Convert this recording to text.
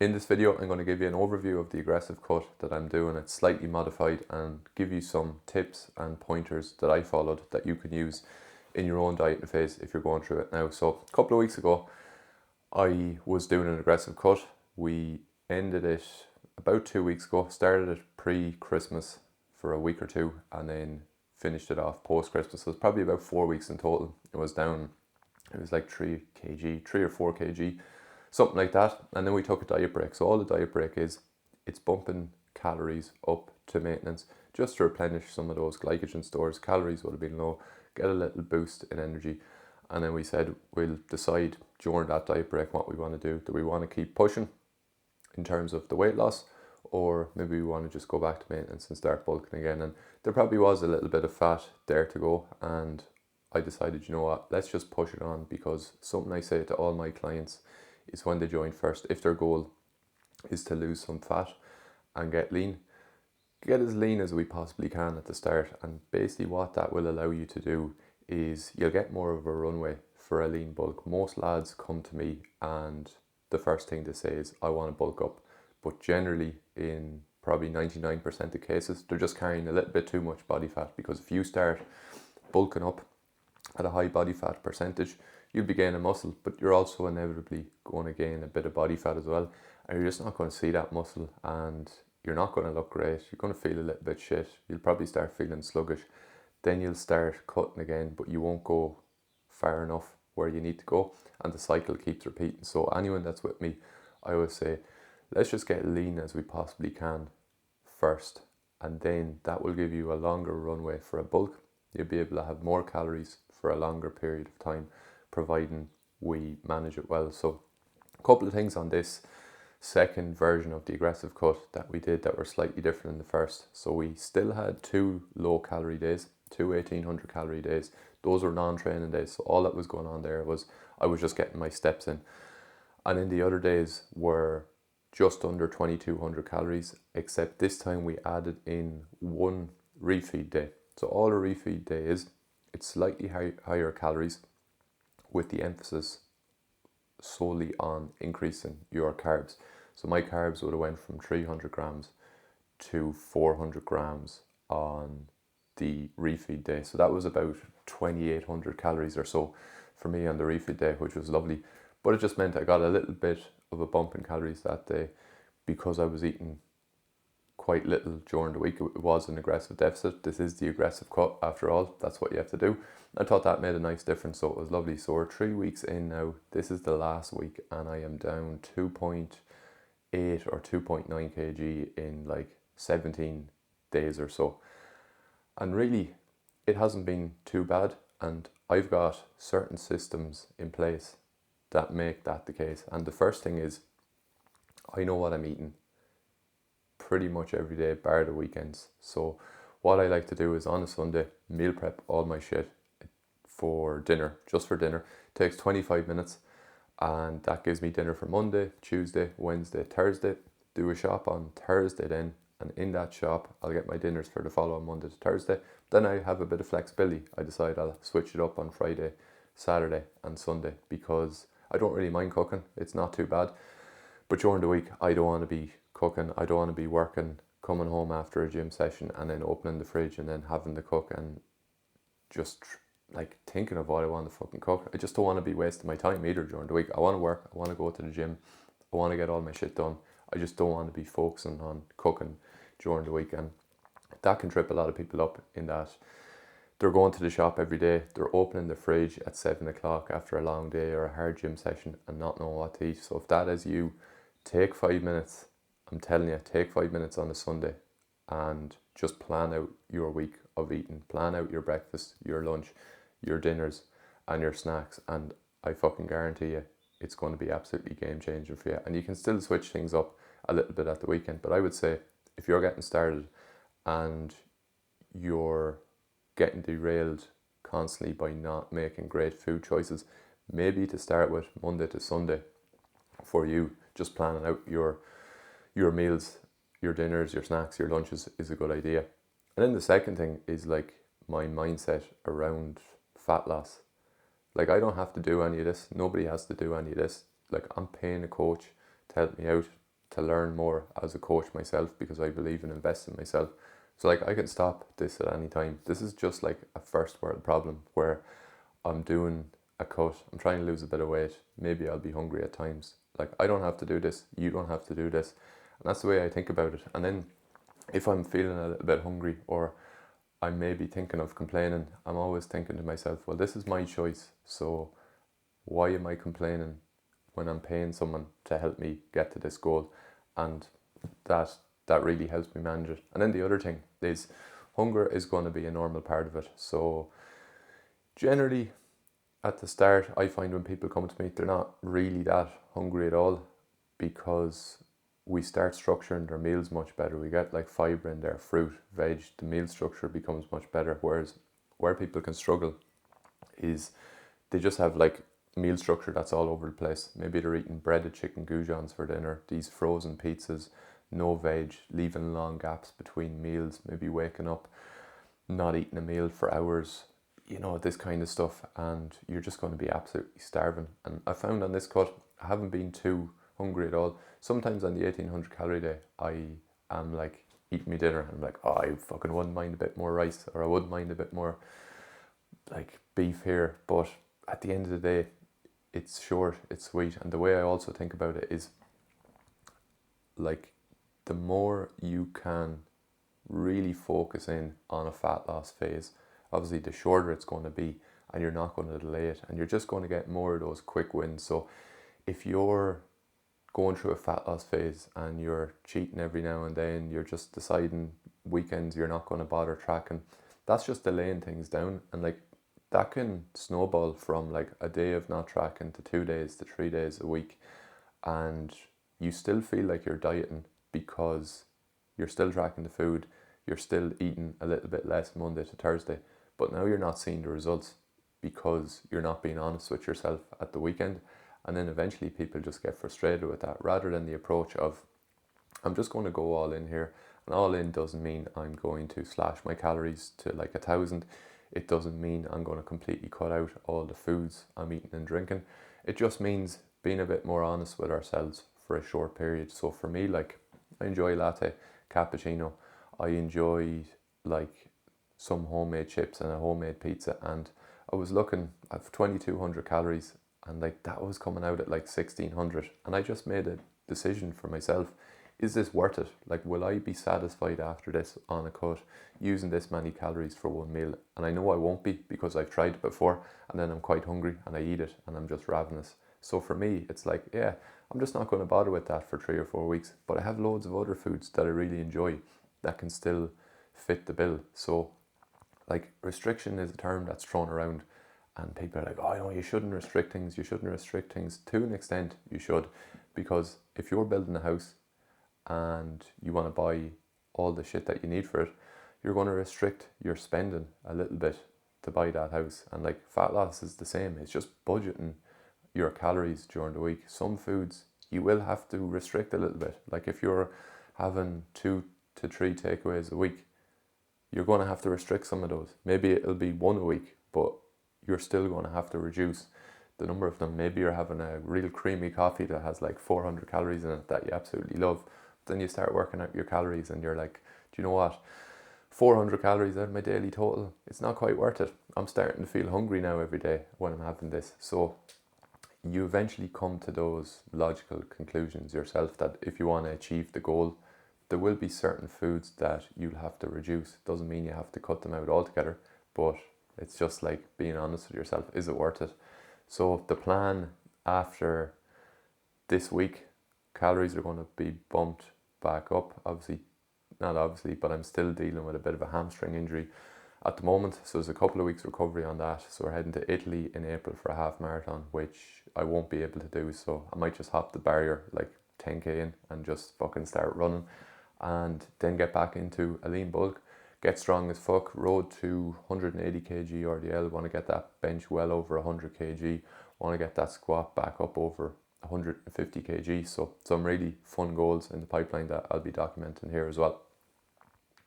In this video, I'm going to give you an overview of the aggressive cut that I'm doing. It's slightly modified and give you some tips and pointers that I followed that you can use in your own dieting phase if you're going through it now. So a couple of weeks ago, I was doing an aggressive cut. We ended it about 2 weeks ago, started it pre-Christmas for a week or two and then finished it off post-Christmas. So it's probably about 4 weeks in total. It was like 3 kg, 3 or 4 kg, something like that. And then we took a diet break. So all the diet break is, it's bumping calories up to maintenance just to replenish some of those glycogen stores. Calories would have been low, get a little boost in energy. And then we said we'll decide during that diet break what we want to do. Do we want to keep pushing in terms of the weight loss, or maybe we want to just go back to maintenance and start bulking again? And there probably was a little bit of fat there to go, and I decided, you know what, let's just push it on, because something I say to all my clients is when they join first, if their goal is to lose some fat and get lean, get as lean as we possibly can at the start. And basically what that will allow you to do is you'll get more of a runway for a lean bulk. Most lads come to me and the first thing they say is, I want to bulk up. But generally, in probably 99% of cases, they're just carrying a little bit too much body fat, because if you start bulking up at a high body fat percentage, you'll be gaining muscle, but you're also inevitably going to gain a bit of body fat as well. And you're just not going to see that muscle, and you're not going to look great. You're going to feel a little bit shit. You'll probably start feeling sluggish. Then you'll start cutting again, but you won't go far enough where you need to go, and the cycle keeps repeating. So anyone that's with me, I always say, let's just get lean as we possibly can first, and then that will give you a longer runway for a bulk. You'll be able to have more calories for a longer period of time, providing we manage it well. So a couple of things on this second version of the aggressive cut that we did that were slightly different than the first. So we still had 2 low calorie days, 2 1800 calorie days. Those were non-training days. So all that was going on there was I was just getting my steps in. And then the other days were just under 2200 calories, except this time we added in 1 refeed day. So all a refeed day is, it's slightly higher calories with the emphasis solely on increasing your carbs. So my carbs would have went from 300 grams to 400 grams on the refeed day. So that was about 2800 calories or so for me on the refeed day, which was lovely. But it just meant I got a little bit of a bump in calories that day, because I was eating quite little during the week. It was an aggressive deficit. This is the aggressive cut after all. That's what you have to do. I thought that made a nice difference, so it was lovely. So we're 3 weeks in now. This is the last week and I am down 2.8 or 2.9 kg in like 17 days or so. And really, it hasn't been too bad, and I've got certain systems in place that make that the case. And the first thing is, I know what I'm eating pretty much every day bar the weekends. So what I like to do is on a Sunday meal prep all my shit for dinner, just for dinner. It takes 25 minutes, and that gives me dinner for Monday, Tuesday, Wednesday, Thursday. Do a shop on Thursday then, and in that shop I'll get my dinners for the following Monday to Thursday. Then I have a bit of flexibility. I decide I'll switch it up on Friday, Saturday and Sunday, because I don't really mind cooking. It's not too bad. But during the week, I don't want to be cooking. I don't want to be working, coming home after a gym session and then opening the fridge and then having to cook and just like thinking of what I want to fucking cook. I just don't want to be wasting my time either during the week. I want to work. I want to go to the gym. I want to get all my shit done. I just don't want to be focusing on cooking during the week. And that can trip a lot of people up, in that they're going to the shop every day, they're opening the fridge at 7 o'clock after a long day or a hard gym session and not knowing what to eat. So if that is you, take 5 minutes. I'm telling you, take 5 minutes on a Sunday and just plan out your week of eating. Plan out your breakfast, your lunch, your dinners and your snacks, and I fucking guarantee you it's going to be absolutely game changing for you. And you can still switch things up a little bit at the weekend, but I would say if you're getting started and you're getting derailed constantly by not making great food choices, maybe to start with Monday to Sunday for you, just planning out your meals, your dinners, your snacks, your lunches is a good idea. And then the second thing is like my mindset around fat loss. Like, I don't have to do any of this. Nobody has to do any of this. Like, I'm paying a coach to help me out. to learn more as a coach myself, because I believe in investing in myself. So like I can stop this at any time. This is just like a first world problem where I'm doing a cut, I'm trying to lose a bit of weight, maybe I'll be hungry at times. Like I don't have to do this, you don't have to do this. And that's the way I think about it. And then if I'm feeling a little bit hungry, or I may be thinking of complaining, I'm always thinking to myself, well, this is my choice, so why am I complaining when I'm paying someone to help me get to this goal? And that really helps me manage it. And then the other thing is, hunger is going to be a normal part of it. So generally at the start, I find when people come to me, they're not really that hungry at all, because we start structuring their meals much better. We get like fibre in there, fruit, veg, the meal structure becomes much better. Whereas where people can struggle is they just have like meal structure that's all over the place. Maybe they're eating breaded chicken goujons for dinner, these frozen pizzas, no veg, leaving long gaps between meals, maybe waking up, not eating a meal for hours, you know, this kind of stuff, and you're just going to be absolutely starving. And I found on this cut, I haven't been too hungry at all. Sometimes on the 1800 calorie day, I am like eating my dinner and I'm like, oh, I fucking wouldn't mind a bit more rice, or I wouldn't mind a bit more like beef here. But at the end of the day, it's short, it's sweet. And the way I also think about it is like the more you can really focus in on a fat loss phase, obviously the shorter it's going to be, and you're not going to delay it, and you're just going to get more of those quick wins. So if you're going through a fat loss phase and you're cheating every now and then, you're just deciding weekends you're not going to bother tracking, that's just delaying things down. And like that can snowball from like a day of not tracking to 2 days to 3 days a week, and you still feel like you're dieting because you're still tracking the food, you're still eating a little bit less Monday to Thursday, but now you're not seeing the results because you're not being honest with yourself at the weekend. And then eventually people just get frustrated with that, rather than the approach of, I'm just going to go all in here. And all in doesn't mean I'm going to slash my calories to like 1,000. It doesn't mean I'm going to completely cut out all the foods I'm eating and drinking. It just means being a bit more honest with ourselves for a short period. So for me, like I enjoy latte, cappuccino. I enjoy like some homemade chips and a homemade pizza. And I was looking at 2,200 calories, and like that was coming out at like 1,600. And I just made a decision for myself. Is this worth it? Like, will I be satisfied after this on a cut using this many calories for one meal? And I know I won't be, because I've tried it before and then I'm quite hungry and I eat it and I'm just ravenous. So for me, it's like, yeah, I'm just not going to bother with that for 3 or 4 weeks. But I have loads of other foods that I really enjoy that can still fit the bill. So like restriction is a term that's thrown around, and people are like, oh, no, you shouldn't restrict things. You shouldn't restrict things. To an extent, you should, because if you're building a house and you want to buy all the shit that you need for it, you're going to restrict your spending a little bit to buy that house. And like fat loss is the same. It's just budgeting your calories during the week. Some foods you will have to restrict a little bit. Like if you're having 2 to 3 takeaways a week, you're going to have to restrict some of those. Maybe it'll be 1 a week, but you're still going to have to reduce the number of them. Maybe you're having a real creamy coffee that has like 400 calories in it that you absolutely love. Then you start working out your calories and you're like, do you know what? 400 calories out of my daily total, it's not quite worth it. I'm starting to feel hungry now every day when I'm having this. So you eventually come to those logical conclusions yourself that if you want to achieve the goal, there will be certain foods that you'll have to reduce. Doesn't mean you have to cut them out altogether, but it's just like being honest with yourself. Is it worth it? So the plan after this week, calories are going to be bumped back up. Not obviously, but I'm still dealing with a bit of a hamstring injury at the moment. So there's a couple of weeks recovery on that. So we're heading to Italy in April for a half marathon, which I won't be able to do. So I might just hop the barrier like 10k in and just fucking start running, and then get back into a lean bulk, get strong as fuck, road to 180 kg RDL, want to get that bench well over 100 kg, want to get that squat back up over 150 kg. So some really fun goals in the pipeline that I'll be documenting here as well.